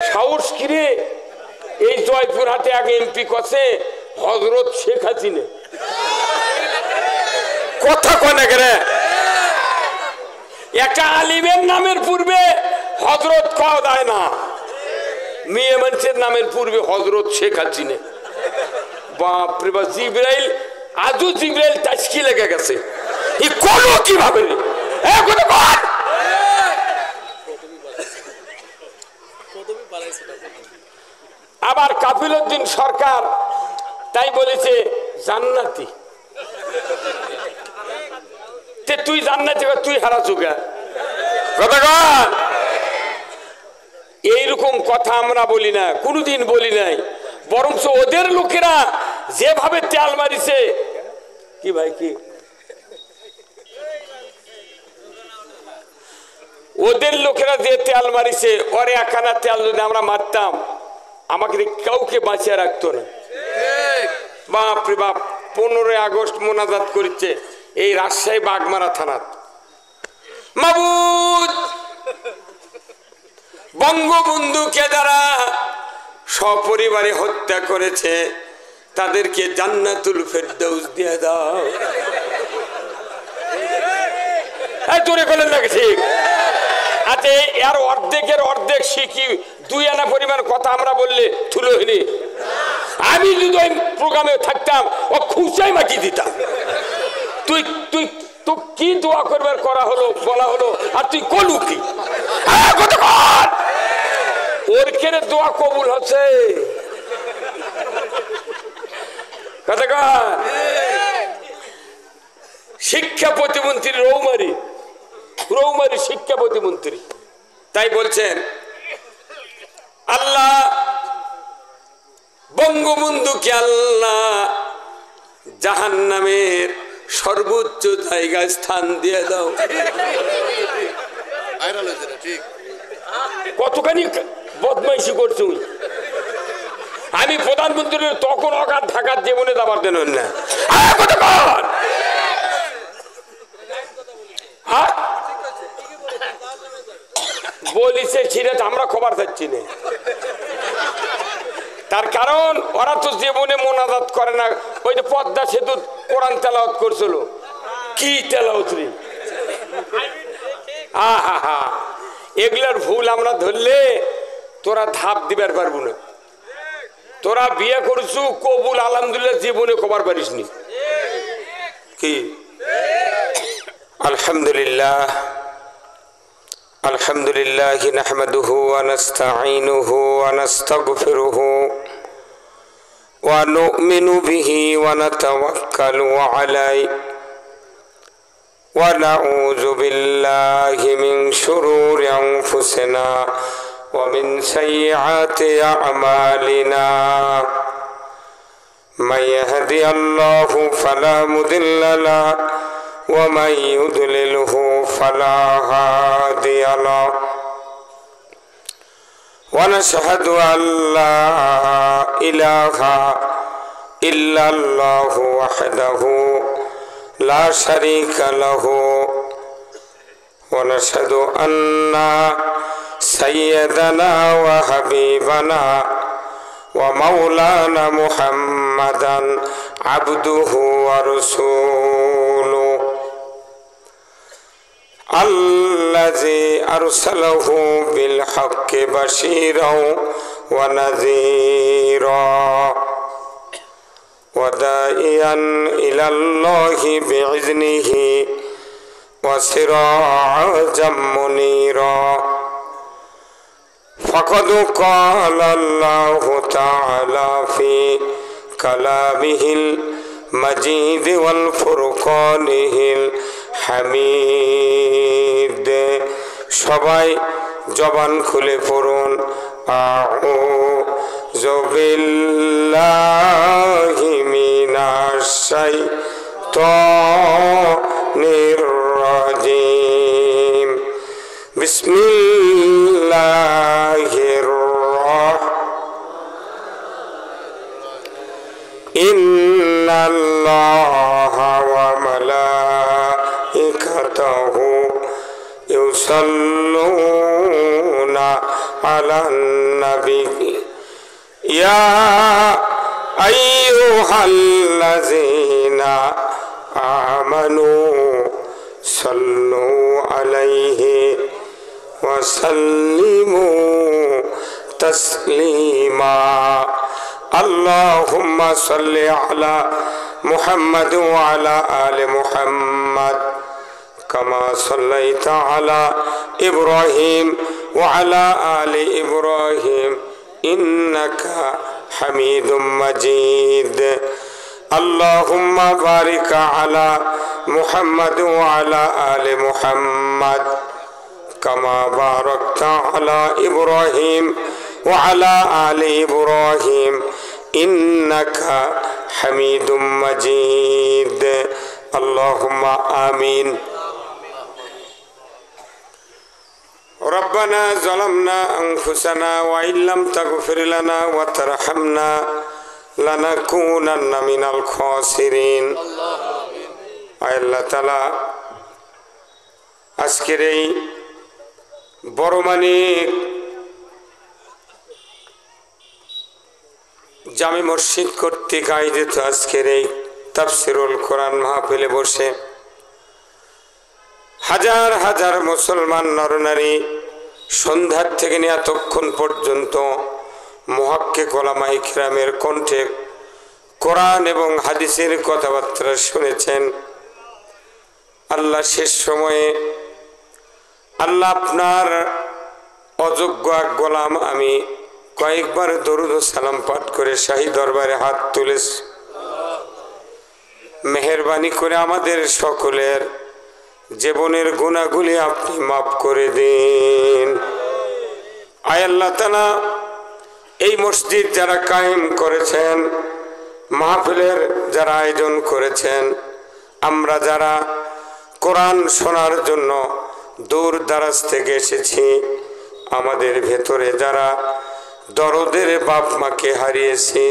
সাহস কিরে এই জয়পুরহাটে আগে এমপি কছে হযরত শেখ হাসিনা কথা কনে করে একটা আলিমের নামের পূর্বে হযরত কওয়া যায় না মেয়ে মানুষের নামের পূর্বে হযরত শেখ হাসিনা বাপ রে বাপ জিবরাইল আজও জিবরাইল তাসকি লেগে গেছে এই কোন কিভাবে এ কত কর আবার কাফিলউদ্দিন সরকার তাই বলেছে জান্নাতি তে তুই জান্নাতি তুই হারা চুগা কথা কর এইরকম কথা আমরা বলি না কোনোদিন বলি নাই বরঞ্চ ওদের লোকেরা যেভাবে তেল মারিছে কি ভাই কি ওদের লোকেরা যে তেল মারিছে ওরে একখানা তেল যদি আমরা মারতাম আমাকে কাউকে বাঁচিয়ে রাখতো না বাপ রে বাপ 15 আগস্ট মোনাজাত করেছে এই রাজশাহী বাগমারা থানাত মাবুদ বঙ্গবন্ধুকে যারা সপরিবারে হত্যা করেছে তাদেরকে জান্নাতুল ফেরদাউস দিয়ে দাও এই তোরে বলেন না ঠিক আতে এর অর্ধেকের অর্ধেক শিখি 2 আনা পরিমাণ কথা আমরা বললে তুলো হইনি আমি যদি ওই প্রোগ্রামে থাকতাম ও খুশাই মাটি দিতাম তুই তুই তো কি দোয়া করবার করা হলো বলা হলো আর তুই কলু কি ওর কেনে দোয়া কবুল হচ্ছে শিক্ষা প্রতিমন্ত্রী রৌমারি শিক্ষা প্রতিমন্ত্রী তাই বলছেন আল্লাহ বঙ্গবন্ধুকে আল্লাহ জাহান্নামের সর্বোচ্চ জায়গায় স্থান দিয়ে দাও কতখানি বদমাইশি করছো আমি প্রধানমন্ত্রী তখন অগাধ ঢাকার জীবনে যাবার দেন না বলিছে সিরাজ আমরা খবর পাচ্ছি না তার কারণ ওরা তো জীবনে মোনাজাত করে না ওই যে পদ্মা সেতু কোরআন তেলাওয়াত করছিল কি তেলাওয়াত রে আহা এগুলার ভুল আমরা ধরলে তোরা ধাপ দিবার পারবো না তোরা বিয়ে করছু কবুল আলহামদুলিল্লাহ জীবনে খবর পারিস নি কি আলহামদুলিল্লাহ আলহামদুলিল্লাহ নাহমাদুহু ওয়া নাস্তাঈনুহু ওয়া নাস্তাগফিরুহু ওয়া নু'মিনু বিহি ওয়া নাতাওয়াক্কালু আলাইহি ওয়া নাউযু বিল্লাহি মিন শুরুরি আনফুসিনা ওয়া মিন সাইয়্যাতি আ'মালিনা মান ইয়াহদিহিল্লাহু ফালা মুদিল্লা লাহু ومن يضلله فلا هادي له ونشهد أن لا إله إلا الله وحده لا شريك له ونشهد أن سيدنا وحبيبنا ومولانا محمدا عبده ورسوله الذي أرسله بالحق بشيرا ونذيرا وداعيا إلى الله بإذنه وسراجا منيرا فقد قال الله تعالى في كلامه المجيد والفرقانه الحميد সবাই জবান খুলে পড়ুন আউযু বিল্লাহি মিনাশ শাইতানির রাজিম বিসমিল্লাহির ইন্নাল্লাহা ওয়া মালাইকাতাহু ইউসাল্লুনা على النبي يا أيها الذين آمنوا صلوا عليه وسلموا تسليما اللهم صل على محمد وعلى آل محمد كما صليت على إبراهيم وعلى آل إبراهيم إنك حميد مجيد اللهم بارك على محمد وعلى آل محمد كما باركت على إبراهيم وعلى آل إبراهيم إنك حميد مجيد اللهم آمين ربنا ظلمنا أنفسنا وإن لم تغفر لنا وترحمنا لنكونن من الخاسرين আল্লাহ তাআলা আজকের এই বড়মানিক জামে মসজিদ কর্তৃক আয়োজিত আজকের এই তাফসিরুল কোরআন মাহফিলে বসে হাজার হাজার মুসলমান নরনারী সন্ধ্যার থেকে নিয়ে এতক্ষণ পর্যন্ত মুহাক্কিক উলামায়ে কিরামের কণ্ঠে কোরআন এবং হাদিসের কথাবার্তা শুনেছেন আল্লাহ শেষ সময়ে আল্লাহ আপনার অযোগ্য এক গোলাম আমি কয়েকবার দরুদ ও সালাম পাঠ করে শাহী দরবারে হাত তুলেছি মেহেরবানি করে আমাদের সকলের জীবনের গুনাহগুলি আপনি মাফ করে দিন আয় আল্লাহ তাআলা এই মসজিদ যারা কায়েম করেছেন মাহফিলের যারা আয়োজন করেছেন আমরা যারা কোরআন শোনার জন্য দূর দারাজ থেকে এসেছি আমাদের ভেতরে যারা দরদের বাপ মাকে হারিয়েছি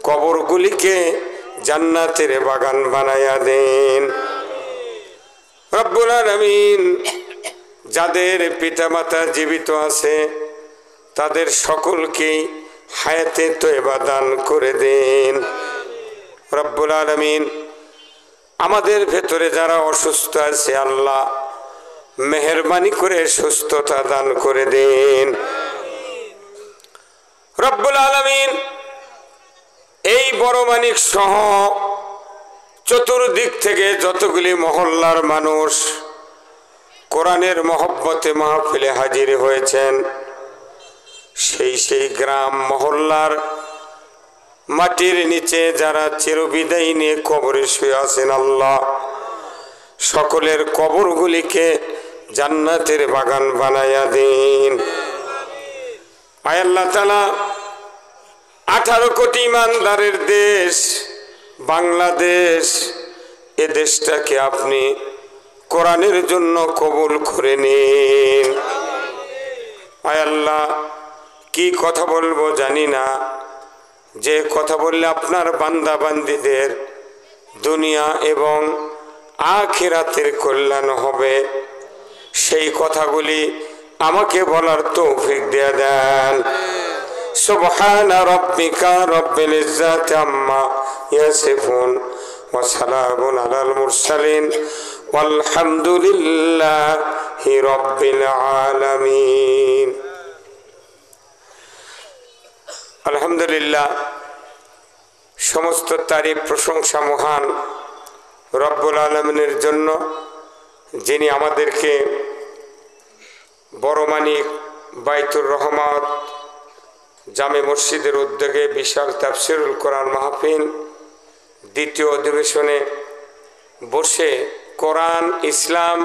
কবরগুলিকে জান্নাতের বাগান বানায়া দেন রব্বুল আলামিন যাদের পিতামাতা জীবিত আছে তাদের সকলকে হায়াতে তয়বা দান করে দেন রব্বুল আলামিন আমাদের ভেতরে যারা অসুস্থ আছে আল্লাহ মেহেরবানি করে সুস্থতা দান করে দেন রব্বুল আলামিন এই বড়মানিক সহ চতুর্দিক থেকে যতগুলি মহল্লার মানুষ কোরআনের মহব্বতে মাহফিলে হাজির হয়েছেন সেই গ্রাম মহল্লার মাটির নিচে যারা চিরবিদায় নিয়ে কবরে শুয়ে আছেন আল্লাহ সকলের কবরগুলিকে জান্নাতের বাগান বানায়া দিন আয় আল্লাহ তাআলা 18 কোটি ইমানদারের দেশ বাংলাদেশ এ দেশটাকে আপনি কোরআনের জন্য কবুল করে নিন আয় আল্লাহ কি কথা বলবো জানি না যে কথা বললে আপনার বান্দা বান্দীদের দুনিয়া এবং আখিরাতের কল্যাণ হবে সেই কথাগুলি আমাকে বলার তৌফিক দিয়ে দেন সুবহানা রাব্বিকা রব্বিল ইজ্জাতি আম্মা ইয়াসিফুন ওয়া সালামুন আলাল মুরসালিন ওয়ালহামদুলিল্লাহি রাব্বিল আলামিন আলহামদুলিল্লাহ সমস্ত তারিফ প্রশংসা মহান রব্বুল আলামিনের জন্য যিনি আমাদেরকে বড়মানিক বাইতুর রহমত জামে মসজিদের উদ্যোগে বিশাল তাফসিরুল কোরআন মাহফিল দ্বিতীয় অধিবেশনে বসে কোরআন ইসলাম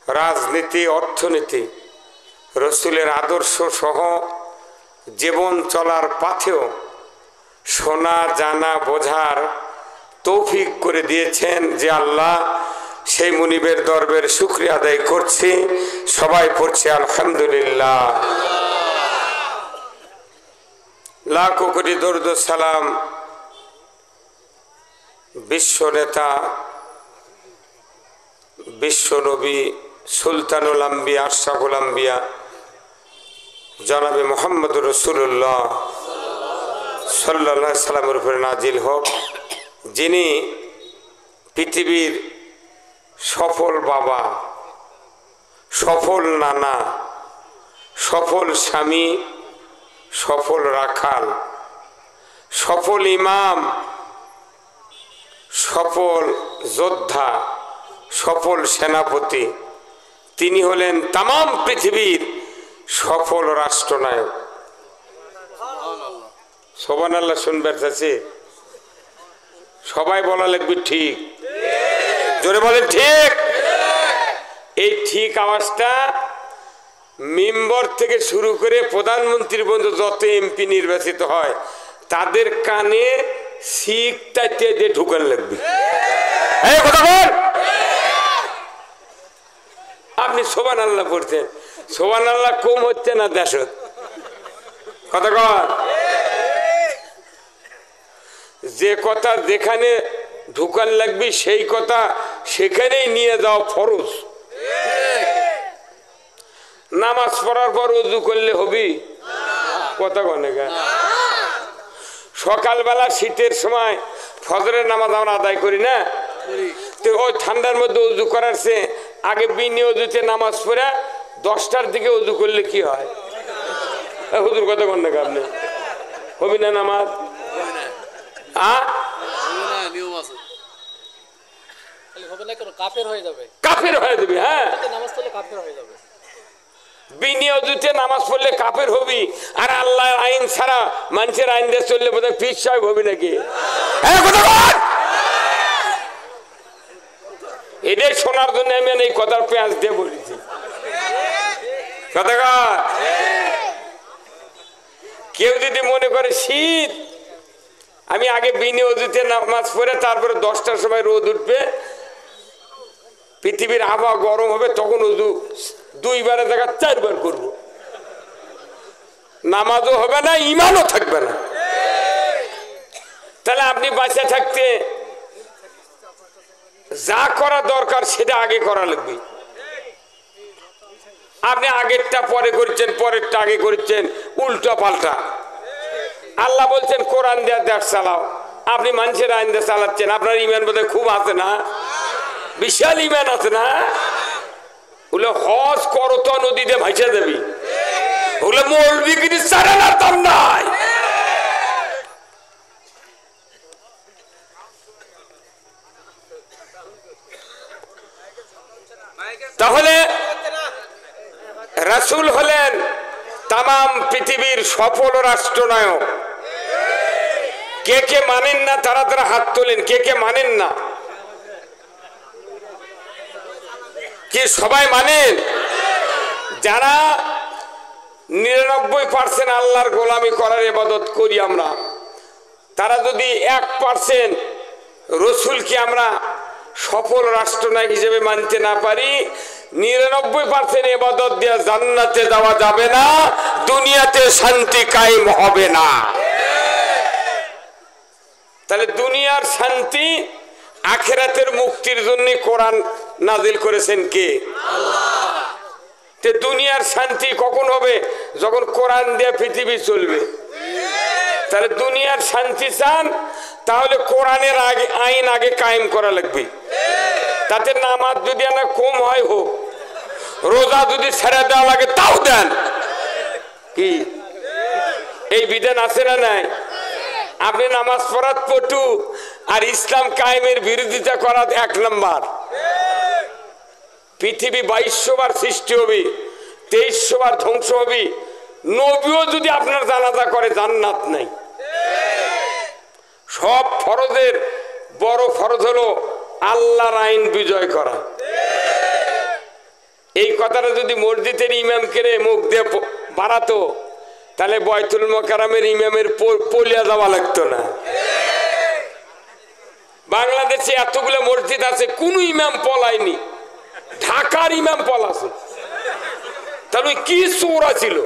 রাজনীতি অর্থনীতি রসুলের আদর্শ সহ জীবন চলার পথেও শোনা জানা বোঝার তৌফিক করে দিয়েছেন যে আল্লাহ সেই মুনিবের দরবের শুকরিয়া আদায় করছি সবাই পড়ছে আলহামদুলিল্লাহ লাখো কোটি দরুদ সালাম বিশ্ব নেতা বিশ্ব নবী সুলতানুল আম্বিয়া আশরাফুল আম্বিয়া জনাবে মোহাম্মদ রসুল্লাহ সাল্লাল্লাহু আলাইহি সাল্লামের উপরে নাজিল হোক, যিনি পৃথিবীর সফল বাবা, সফল নানা, সফল স্বামী, সফল রাখাল, সফল ইমাম, সফল যোদ্ধা, সফল সেনাপতি। তিনি হলেন তামাম পৃথিবীর সফল রাষ্ট্রনায়ক। সুবহানাল্লাহ শুনবার চাচ্ছে সবাই বলা লাগবে ঠিক, জোরে বলেন ঠিক। এই ঠিক আওয়াজটা মেম্বার থেকে শুরু করে প্রধানমন্ত্রী পর্যন্ত যত এমপি নির্বাচিত হয় তাদের কানে শিখতে দিয়ে ঢুকান লাগবে। আপনি সুবহানাল্লাহ পড়ছেন, সুবহানাল্লাহ কম হচ্ছে না দেশত, কথা কর। যে কথা যেখানে ঢুকান লাগবে সেই কথা সেখানেই নিয়ে যাওয়া ফরজ। নামাজ পড়ার পর ওযু করলে হবি, কথা কনে গা। সকালবেলা শীতের সময় ফজরের নামাজ আমরা আদায় করি না, তো ওই ঠান্ডার মধ্যে ওযু করার চেয়ে আগে বিনি ওযুতে নামাজ পড়ে 10টার দিকে ওযু করলে কি হয়? হুজুর কথা কনে গা, আপনি হবি না নামাজ? কাফের হয়ে যাবে। হ্যাঁ, বিনিয়োজিতে নামাজ পড়লে কাফের হবি, আর আল্লাহর আইন ছাড়া মানুষের আইন দিয়ে চললে বোধহয় পীর সাহেব হবি নাকি? এটাই শোনার জন্য আমি এই কথার পেঁয়াজ দিয়ে বলেছি। কেউ যদি মনে করে শীত, আমি আগে বিনিয়োজিতে নামাজ পড়ে তারপরে 10টার সময় রোদ উঠবে, পৃথিবীর আবহাওয়া গরম হবে, তখন ওযু 2 বারের জায়গা 4 বার করব, নামাজও হবে না, ঈমানও থাকবে না। তাহলে আপনি বাঁচে থাকতে যা করা দরকার সেটা আগে করা লাগবে। আপনি আগেরটা পরে করছেন, পরেরটা আগে করছেন, উল্টা পাল্টা। আল্লাহ বলছেন কোরআন দিয়ে দেশ চালাও, আপনি মানুষের আইন দিয়ে চালাচ্ছেন। আপনার ঈমান বোধহয় খুব আছে না, বিশাল ঈমান আছে না? বলে হজ করো তো নদীতে ভাইসা দেবি, বলে মৌলবীগিরি ছাড়া না দাম নাই। তাহলে রাসূল হলেন তামাম পৃথিবীর সফল রাষ্ট্রনায়ক। কে কে মানেন না তারা তারা হাত তোলেন, কে কে মানেন না? কি সবাই মানেন? যারা 99% আল্লাহর গোলামি করার ইবাদত করি আমরা, তারা যদি 1% রসুলকে আমরা সফল রাষ্ট্রনায়ক হিসেবে মানতে না পারি, 99% ইবাদত দিয়ে জান্নাতে যাওয়া যাবে না, দুনিয়াতে শান্তি কায়েম হবে না। তাহলে দুনিয়ার শান্তি, আখিরাতের মুক্তির জন্য কোরআন নাজিল করেছেন কে? আল্লাহ। তে দুনিয়ার শান্তি কখন হবে? যখন কোরআন দিয়ে পৃথিবী চলবে। তাহলে দুনিয়ার শান্তি চান, তাহলে কোরআনের আইন আগে কায়েম করা লাগবে। তাতে নামাজ যদি না কম হয় হোক, রোজা যদি ছেড়ে দেওয়া লাগে তাও দেন। কি এই বিধান আছে না নাই? আপনি নামাজ পড়ার পটু আর ইসলাম কায়েমের বিরোধিতা করার 1 নম্বর। পৃথিবী 2200 বার সৃষ্টি হবে, 2300 বার ধ্বংস হবে, নবীও যদি আপনার জানাজা করে জান্নাত নাই। সব ফরজের বড় ফরজ হলো আল্লাহর আইন বিজয় করা। এই কথাটা যদি মসজিদের ইমামকে মুখ দিয়ে বাড়াতো, তাহলে বয়তুল মোকাররমের ইমামের পলিয়া যাওয়া লাগতো না। বাংলাদেশে এতগুলো মসজিদ আছে, কোন ইমাম পলায়নি, ঢাকার ইমাম পলাছে। তাহলে কি চোরা ছিল?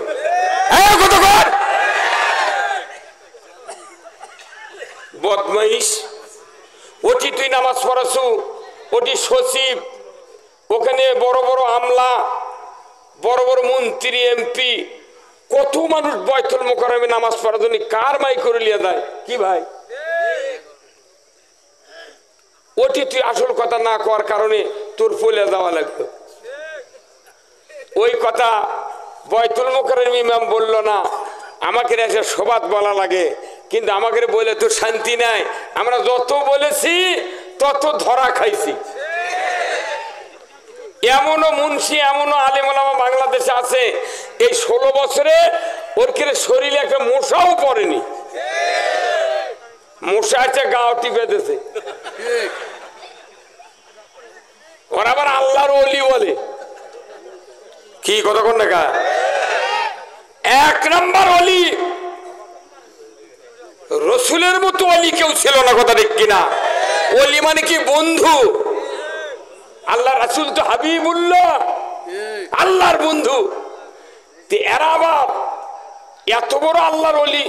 বদমাইশ, ওটি তুই নামাজ পড়াছু, ওটি সচিব, ওখানে বড় বড় আমলা, বড় বড় মন্ত্রী, এমপি, কত মানুষ বাইতুল মোকাররমে নামাজ পড়ার জন্য কার মাই করে লিয়ে যায় কি ভাই? ওটি তুই আসল কথা না করার কারণে তোর ফলে যাওয়া লাগবে। ওই কথা বাইতুল মোকাররম ইমাম বলল না, আমাকে এসে সবাত বলা লাগে, কিন্তু আমাকে বলে তো শান্তি নাই। আমরা যত বলেছি তত ধরা খাইছি। এমনও মুন্সি এমনও আলেম ওলামা বাংলাদেশে আছে, এই 16 বছরে ওর কেড়ে শরীরে একটা মশাও পড়েনি। মশা আছে গাও টিপে দিয়েছে। ওরা আবার আল্লাহর ওলি বলে কি কতক্ষণ দেখা 1 নম্বর ওলি। রসুলের মতো ওলি কেউ ছিল না, কথা ঠিক কিনা? ওলি মানে কি বন্ধু। আল্লাহ রাসূল তো হাবিবুল্লাহ, আল্লাহর বন্ধু। এরা আবার এত বড় আল্লাহর ওলি,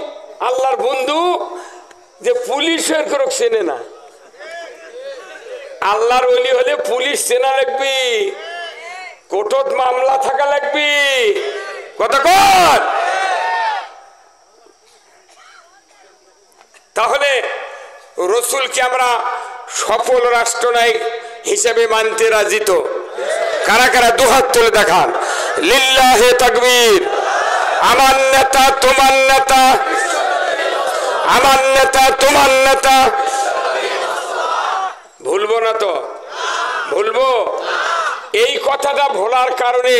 আল্লাহর বন্ধু, যে পুলিশের করে চেনে না। আল্লাহর ওলি হলে পুলিশ চেনা লাগবে, কোর্টত মামলা থাকা লাগবে, কথা কর। তাহলে রসুলকে আমরা সফল রাষ্ট্রনায়ক হিসেবে মানতে রাজি তো? কারা কারা দুহাত তুলে দেখান। লিল্লাহে তাকবীর। আমার নেতা তোমার নেতা, আমার নেতা তোমার নেতা। ভুলবো না তো? ভুলবো? এই কথাটা ভোলার কারণে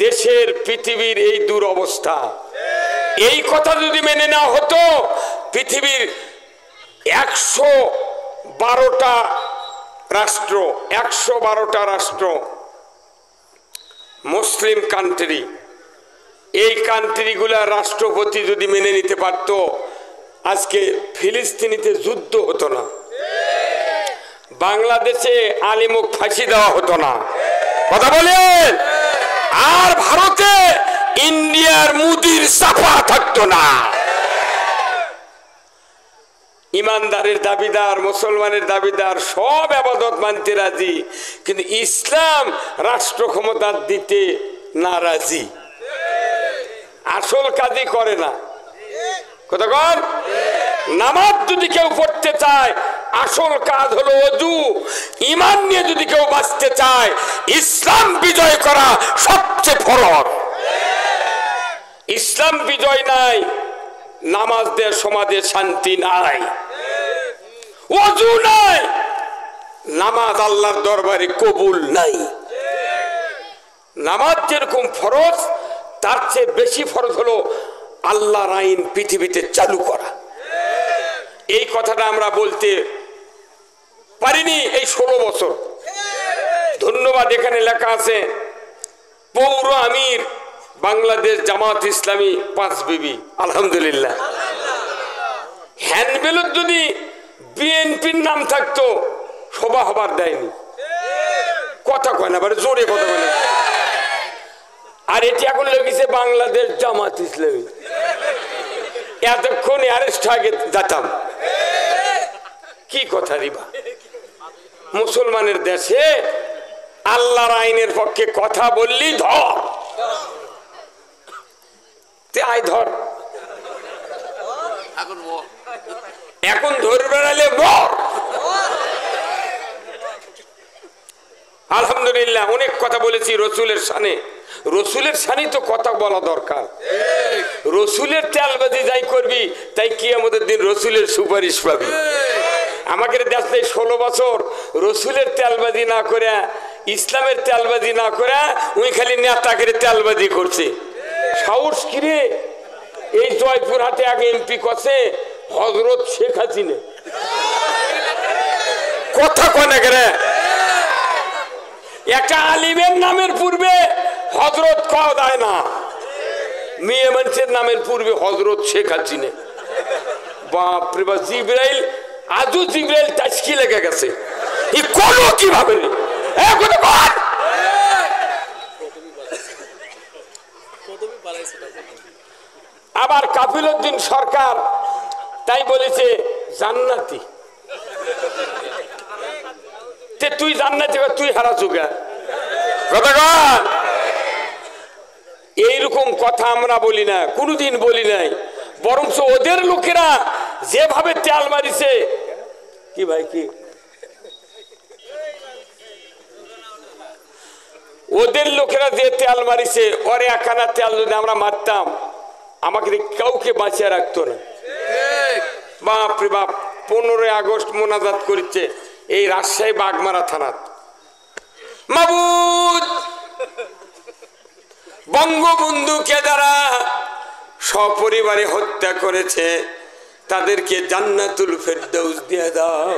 দেশের পৃথিবীর এই দুরবস্থা। এই কথা যদি মেনে না হতো, পৃথিবীর 112টা রাষ্ট্র, 112টা রাষ্ট্র মুসলিম কান্ট্রি, এই কান্ট্রিগুলার রাষ্ট্রপতি যদি মেনে নিতে পারত, আজকে ফিলিস্তিনিতে যুদ্ধ হতো না, বাংলাদেশে আলিমুক ফাঁসি দেওয়া হতো না, কথা বলেন, আর ভারতে ইন্ডিয়ার মুদির সাফা থাকতো না। ইমানদারের দাবিদার, মুসলমানের দাবিদার সব ইবাদত মানতে রাজি, কিন্তু ইসলাম রাষ্ট্র ক্ষমতা দিতে নারাজি, আসল কাজই করে না, কথা কর। নামাজ যদি কেউ পড়তে চায়, আসল কাজ হলো ওযু। ঈমান নিয়ে যদি কেউ বাঁচতে চায়, ইসলাম বিজয় করা সবচেয়ে ফরজ। ইসলাম বিজয় নাই, নামাজ দিয়ে সমাজে শান্তি নাই, ওযু নাই, নামাজ আল্লাহর দরবারে কবুল নাই। নামাজ যেরকম ফরজ, তার চেয়ে বেশি ফরজ হলো আল্লাহর আইন পৃথিবীতে চালু করা। এই কথাটা আমরা বলতে পারিনি এই 16 বছর। ধন্যবাদ, এখানে লেখা আছে পৌর আমির বাংলাদেশ জামাত ইসলামী 5 বিবি, আলহামদুলিল্লাহ। হ্যান্ডবিলত যদি বিএনপির নাম থাকতো, সভা হবার দেয়নি, কথা কয় না, জোরে কথা বলে। আর এটি এখন লেগেছে বাংলাদেশ জামাত ইসলামী। এতক্ষণ অ্যারেস্ট আগে যেতাম, কি কথা রিবা। মুসলমানের দেশে আল্লাহর আইনের পক্ষে কথা বললি ধর, আয় ধর, এখন ধরে বেড়ালে মর। আলহামদুলিল্লাহ, অনেক কথা বলেছি রসুলের শানে। রসুলের শানি তো কথা বলা দরকার। রসুলের তেলবাজি যাই করবি, তাই কিয়ামতের দিন রসুলের সুপারিশ পাবি। আমাকে দেখতে 16 বছর রসুলের তেলবাজি না করে, ইসলামের তেলবাজি না করে, ওই খালি নেতাকে তেলবাজি করছে। সাহস কিরে, এই জয়পুরহাটে আগে এমপি করছে হযরত শেখ হাসিনা, কথা কনে করে। একটা আলিমের নামের পূর্বে হযরত কওয়া যায় না, মেয়ে মানুষের নামের পূর্বে হযরত শেখ হাসিনা। বাপরে বাপ, জিবরাইল, আজও জিবরাইল তাসকি লেগে গেছে। এই কোন কিভাবে আবার কাফিলউদ্দিন সরকার তাই বলেছে জান্নাতি। তুই জান্নাতি, তুই হারা চুগা, কথা কর। এইরকম কথা আমরা বলি না, কোনোদিন বলি নাই। বরঞ্চ ওদের লোকেরা যেভাবে তেল মারিছে, কি ভাই কি ওদের লোকেরা যে তেল মারিছে, ওরে একখানা তেল যদি আমরা মারতাম আমাকে কাউকে বাঁচিয়ে রাখতো না। বাপ রে বাপ, 15 আগস্ট মোনাজাত করেছে এই রাজশাহী বাগমারা থানাত। মাবুদ, বঙ্গবন্ধুকে যারা সপরিবারে হত্যা করেছে তাদেরকে জান্নাতুল ফেরদৌস দিয়ে দাও।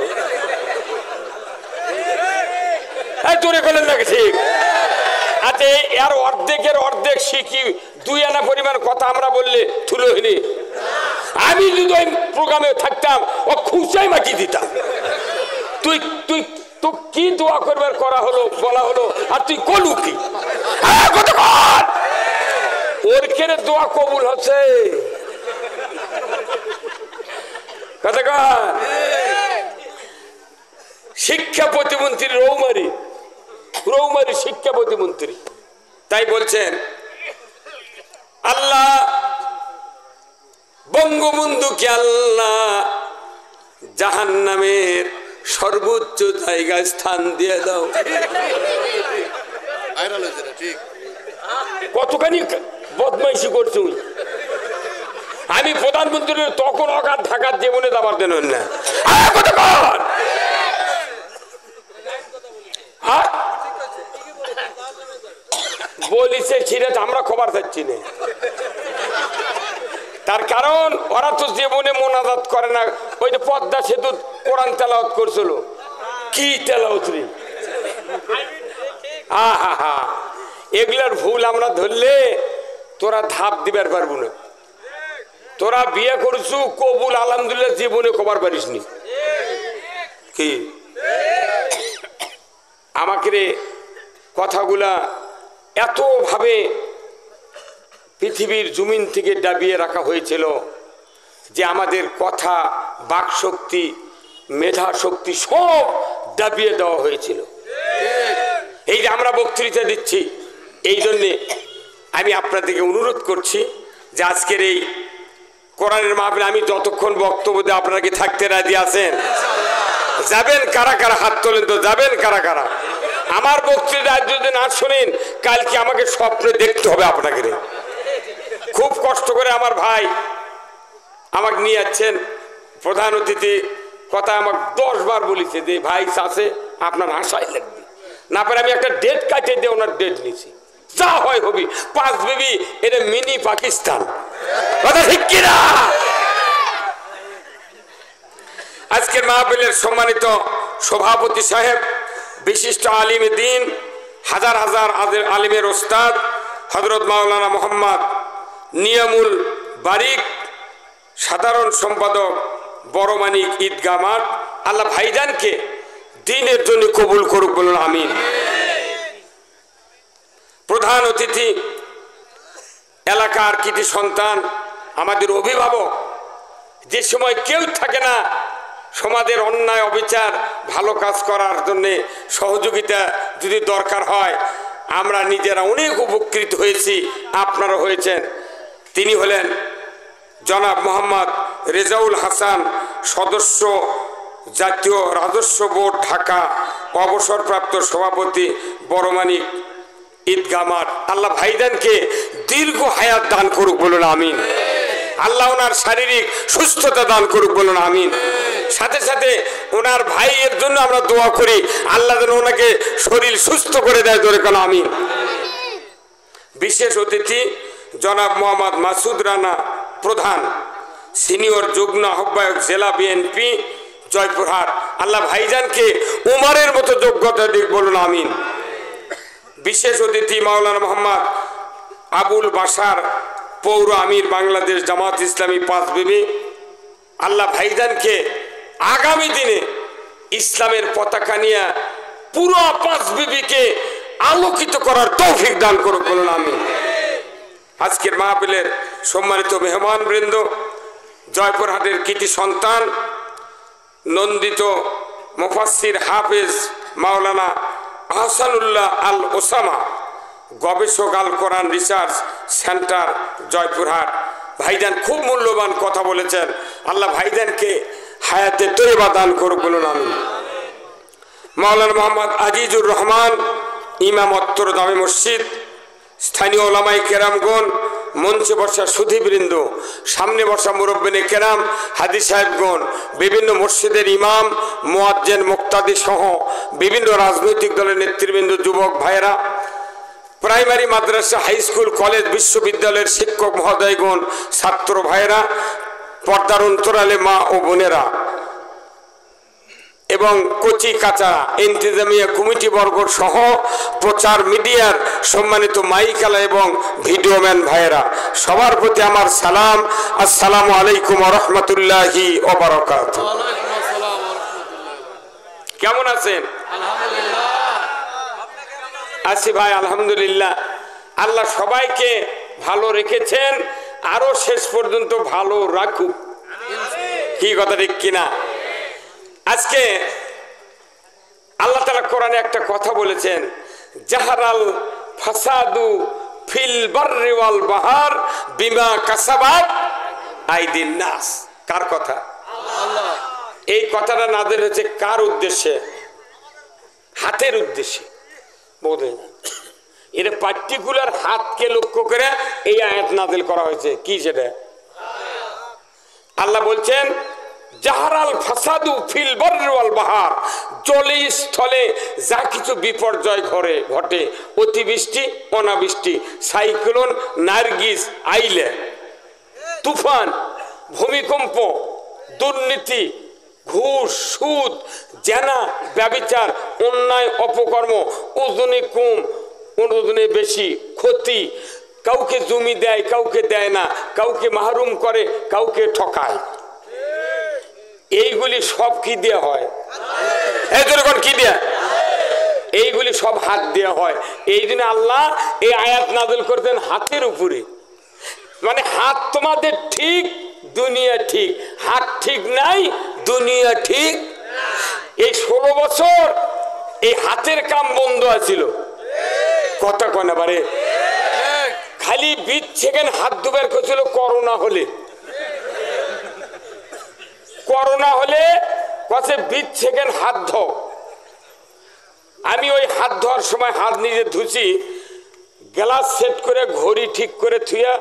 তোরে বলেন না ঠিক? আচ্ছা, এর অর্ধেকের অর্ধেক শিখি 2 আনা পরিমাণ কথা আমরা বললে থুলো হইনি। আমি যদি ওই প্রোগ্রামে থাকতাম ও খুঁচাই মাটি দিতাম। তুই তুই তো কি দোয়া করবার করা হলো বলা হলো, আর তুই কলু কি? ওর কেনে দোয়া কবুল হচ্ছে শিক্ষা প্রতিমন্ত্রী রৌমারি শিক্ষা প্রতিমন্ত্রী তাই বলছেন, আল্লাহ বঙ্গবন্ধুকে আল্লাহ জাহান্নামের সর্বোচ্চ জায়গায় স্থান দিয়ে দাও। কতখানি বদমাইশি করছো? আমি প্রধানমন্ত্রী তখন অগাধ ঢাকার জীবনে যাবার দেন না। বলিছে সিরাজ, আমরা খবর চাচ্ছি না। তার কারণ ওরা তো জীবনে মোনাজাত করে না। ওই যে পদ্মা সেতু কোরআন তেলাওয়াত করছিল, কি তেলাওয়াত রে! আহা, এগুলার ভুল আমরা ধরলে তোরা ধাপ দিবার পারবো না। তোরা বিয়ে করছু কবুল আলহামদুলিল্লাহ, জীবনে খবর পারিস নি। কি আমাকে রে কথাগুলা এত ভাবে পৃথিবীর জমিন থেকে দাবিয়ে রাখা হয়েছিল যে আমাদের কথা, বাক শক্তি, মেধা শক্তি সব দাবিয়ে দেওয়া হয়েছিল। এই যে আমরা বক্তৃতা দিচ্ছি, এই জন্যে আমি আপনাদেরকে অনুরোধ করছি যে আজকের এই কোরআনের মাহফিলে আমি যতক্ষণ বক্তব্য দিয়ে আপনারা কি থাকতে রাজি আছেন? যাবেন কারা কারা? হাত তোলেন তো। যাবেন কারা কারা? আমার বক্তৃতা আজ যদি না শোনেন, কালকে আমাকে স্বপ্নে দেখতে হবে আপনাকে। খুব কষ্ট করে আমার ভাই আমাকে নিয়ে যাচ্ছেন প্রধান অতিথি, কথা আমাকে 10 বার বলেছে যে ভাই আছে আপনার আশাই লাগবে না পারে। আমি একটা ডেট কাটিয়ে দিয়ে ওনার ডেট নিয়েছি, যা হয় হবি। 5 বিবি এটা মিনি পাকিস্তান, কথা ঠিক কিনা? আজকের মাহফিলের সম্মানিত সভাপতি সাহেব, বিশিষ্ট আলিমে দ্বীন, হাজার হাজার আলিমের ওস্তাদ হযরত মাওলানা মোহাম্মদ নিয়ামুল বারিক, সাধারণ সম্পাদক বড় মানিক ঈদগাহ মাঠ, আল্লাহ ভাইজানকে দ্বীনের জন্য কবুল করুক, বলুন আমিন। প্রধান অতিথি, এলাকার কৃতি সন্তান, আমাদের অভিভাবক, যে সময় কেউ থাকে না সমাজের অন্যায় অবিচার ভালো কাজ করার জন্য সহযোগিতা যদি দরকার হয়, আমরা নিজেরা অনেক উপকৃত হয়েছি, আপনারা হয়েছেন। তিনি হলেন জনাব মোহাম্মদ রেজাউল হাসান, সদস্য জাতীয় রাজস্ব বোর্ড ঢাকা, অবসরপ্রাপ্ত সভাপতি বড় মানিক ঈদগাহ মাঠ। আল্লাহ ভাইজানকে দীর্ঘ হায়াত দান করুক, বলুন আমিন। আল্লাহ ওনার শারীরিক সুস্থতা দান করুক, বলুন আমিন। সাথে সাথে ওনার ভাইয়ের জন্য আমরা দোয়া করি, আল্লাহ যেন ওনাকে শরীর সুস্থ করে দেয়, ধরে কেন আমিন। বিশেষ অতিথি জনাব মোহাম্মদ মাসুদ রানা প্রধান, সিনিয়র যুগ্ম আহ্বায়ক জেলা বিএনপি জয়পুরহাট, আল্লাহ ভাইজানকে উমারের মতো যোগ্যতা দিক, বলুন আমিন। বিশেষ অতিথি মাওলানা মোহাম্মদ আবুল বাশার, পৌর আমির বাংলাদেশ জামাত ইসলামী 5 বিবি, আল্লাহ ভাইজানকে আগামী দিনে ইসলামের পতাকা নিয়ে পুরো 5 বিবিকে আলোকিত করার তৌফিক দান করুক, বলুন আমিন। আজকের মাহফিলের সম্মানিত মেহমান বৃন্দ, জয়পুরহাটের কৃতি সন্তান, নন্দিত মুফাসসির হাফেজ মাওলানা আহসানুল্লাহ আল ওসামা, গবেষক, আল কোরআন রিসার্চ সেন্টার জয়পুরহাট। ভাইজান খুব মূল্যবান কথা বলেছেন, আল্লাহ ভাইজানকে হায়াতে তৈবা দান করুক, বলুন আমিন। মাওলানা মোহাম্মদ আজিজুর রহমান ইমাম অত্তর জামে মসজিদ, স্থানীয় ওলামাই কেরামগণ, মঞ্চে বসা সুধীবৃন্দ, সামনে বসা মুরব্বিনে কেরাম, হাদিস সাহেবগণ, বিভিন্ন মসজিদের ইমাম, মুয়াজ্জিন, মুক্তাদি সহ বিভিন্ন রাজনৈতিক দলের নেতৃবৃন্দ, যুবক ভাইয়েরা, প্রাইমারি মাদ্রাসা, হাই স্কুল, কলেজ, বিশ্ববিদ্যালয়ের শিক্ষক মহোদয়গণ, ছাত্র ভাইয়েরা, পর্দার অন্তরালে মা ও বোনেরা এবং কচি কাঁচা ইন্তেজামিয়া কমিটি বর্গ সহ প্রচার মিডিয়ার সম্মানিত মাইকালা এবং ভিডিওম্যান ভাইয়েরা, সবার প্রতি আমার সালাম। আসসালামু আলাইকুম ওয়া রাহমাতুল্লাহি ওয়া বারাকাতুহু। কেমন আছেন? আছি ভাই, আলহামদুলিল্লাহ। আল্লাহ সবাইকে ভালো রেখেছেন, আরো শেষ পর্যন্ত ভালো রাখুক। কি কথা ঠিক কিনা? আজকে আল্লাহ তাআলা কোরআনে একটা কথা বলেছেন, জাহারাল ফাসাদু ফিল বাররি ওয়াল বাহার বিমা কাসাবাত আইদিন নাস। কার কথা? আল্লাহ। এই কথাটা নাযিল হয়েছে কার উদ্দেশ্যে? হাতের উদ্দেশ্যে। বোঝেন, এর পার্টিকুলার হাতকে লক্ষ্য করে এই আয়াত নাযিল করা হয়েছে। কি সেটা? আল্লাহ বলছেন, জাহারাল ফাসাদু ফিল বাররি ওয়াল বাহার, জলে স্থলে যা কিছু বিপর্যয় ঘটে, অতিবৃষ্টি, অনাবৃষ্টি, সাইক্লোন, নার্গিস, আইলে, তুফান, ভূমিকম্প, দুর্নীতি, ঘুষ, সুদ, জেনা, ব্যভিচার, অন্যায়, অপকর্ম, ওজনে কম, ওজনে বেশি, ক্ষতি, কাউকে জমি দেয়, কাউকে দেয় না, কাউকে মাহরুম করে, কাউকে ঠকায়, এইগুলি সব কি দেয়া হয়? কি দেয়া? এইগুলি সব হাত দেয়া হয়। এই জন্য আল্লাহ এই আয়াত নাযিল করতেন হাতের উপরে। মানে হাত তোমাদের ঠিক, দুনিয়া ঠিক। হাত ঠিক নাই, দুনিয়া ঠিক। এই 16 বছর এই হাতের কাম বন্ধ আছিল। কথা কয় না বারে? খালি 20 সেকেন্ড হাত দুবার করছিল করোনা হলে। করোনা হলে কাছে 20 সেকেন্ড হাত ধো। আমি ওই হাত ধোয়ার সময় হাত নিজে ধুছি, গ্লাস সেট করে ঘড়ি ঠিক করে থুয়া